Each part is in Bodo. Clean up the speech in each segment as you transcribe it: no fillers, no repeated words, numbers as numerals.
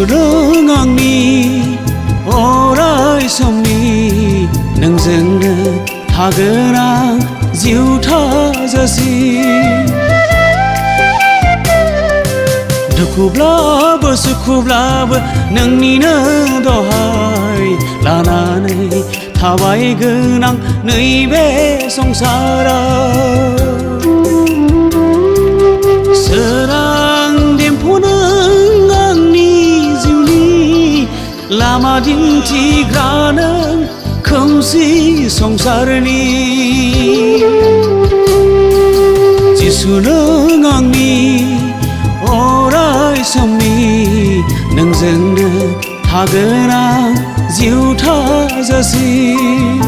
जिसुनो आंनि अराय समनि नोंजोंनो थागोन आं जिउ थाजासिम दुखुब्लाबो सुखुब्लाबो नोंनिनो दहाय लानानै थाबायगोन आं नैबे संसाराव सोरां देम्फु नों आंनि जिउनि लामा दिन्थिग्रा नों खोमसि संसारनि जिसु नों आंनि अराय समनि नोंजोंनो थागोन आं जिउ थाजासिम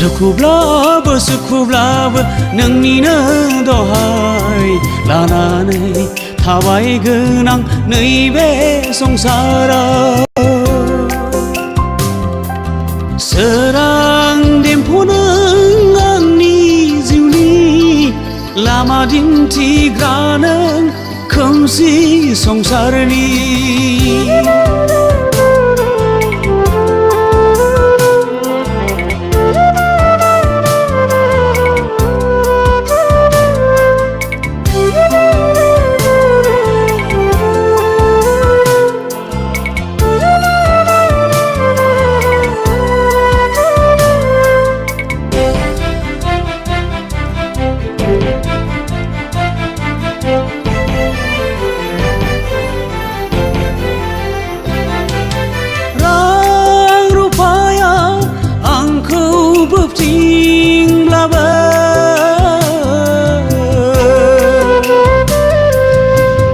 दुखुब्लाबो सुखुब्लाबो नोंनिनो दहाय लानानै थाबायगोन आं नैबे संसाराव सोरां देम्फु नों आंनि जिउनि लामा दिन्थिग्रा नों खोमसि संसारनि बोबथिंब्लाबो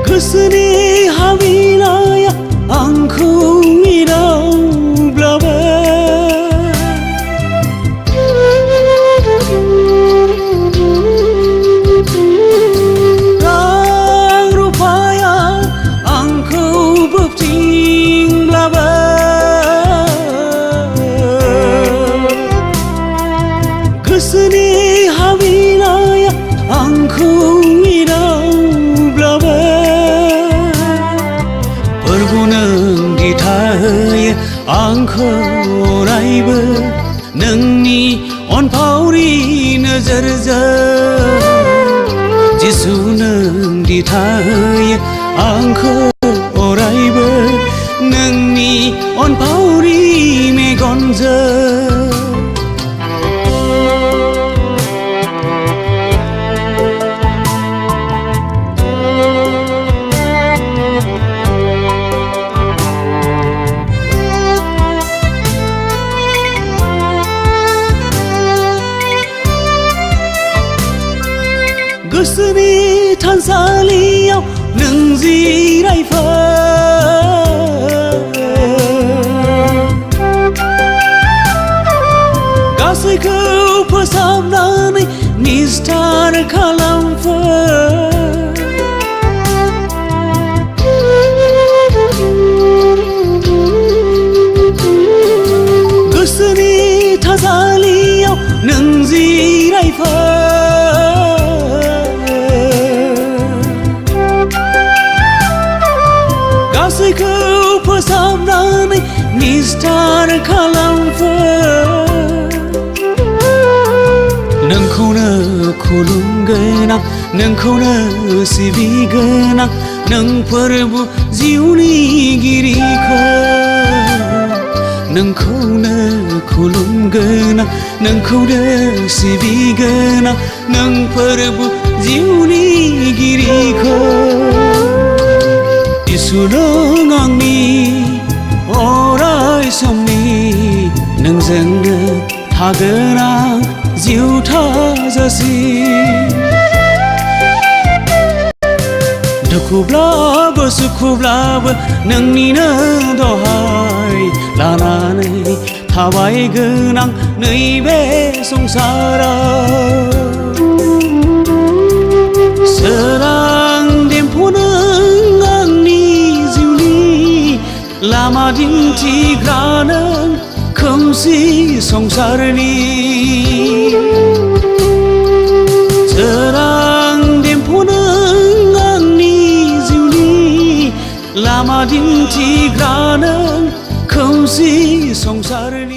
गोसोनि हाबिलाया आंखौ एदावब्लाबो रां रुफाया आंखौ बोबथिंब्लाबो गोसोनि हाबिलाया आंखौ एदावब्लाबो फोरबु नों दिथा होयो आंखौ अरायबो नोंनि अनफावरि नोजोरजों जिसु नों दिथा होयो आंखौ अरायबो नोंनि अनफावरि मेगनजों गोसोनि थानसालियाव नों जिरायफै गासैखौ फोसाबनानै निस्थार खालामफै गोसोनि थानसालियाव नों जिरायफै गासैखौ फोसाबनानै निस्थार खालामफै नोंखौनो खुलुमगोन आं नोंखौनो सिबिगोन आं नों फोरबु जिउनि गिरिखौ नोंखौनो खुलुमगोन आं नोंखौनो सिबिगोन आं नों फोरबु जिउनि गिरिखौ जिसु नों आंनि अराय समनि नोंजोंनो थागोन आं जिउ थाजासिम दुखुब्लाबो सुखुब्लाबो नोंनिनो दहाय लानानै थाबायगोन आं नैबे संसाराव सोरां देम्फु नों आंनि जिउनि लामा दिन्थिग्रा नों खोमसि संसारनि सोरां देम्फु नों आंनि जिउनि लामा दिन्थिग्रा नों खोमसि संसारनि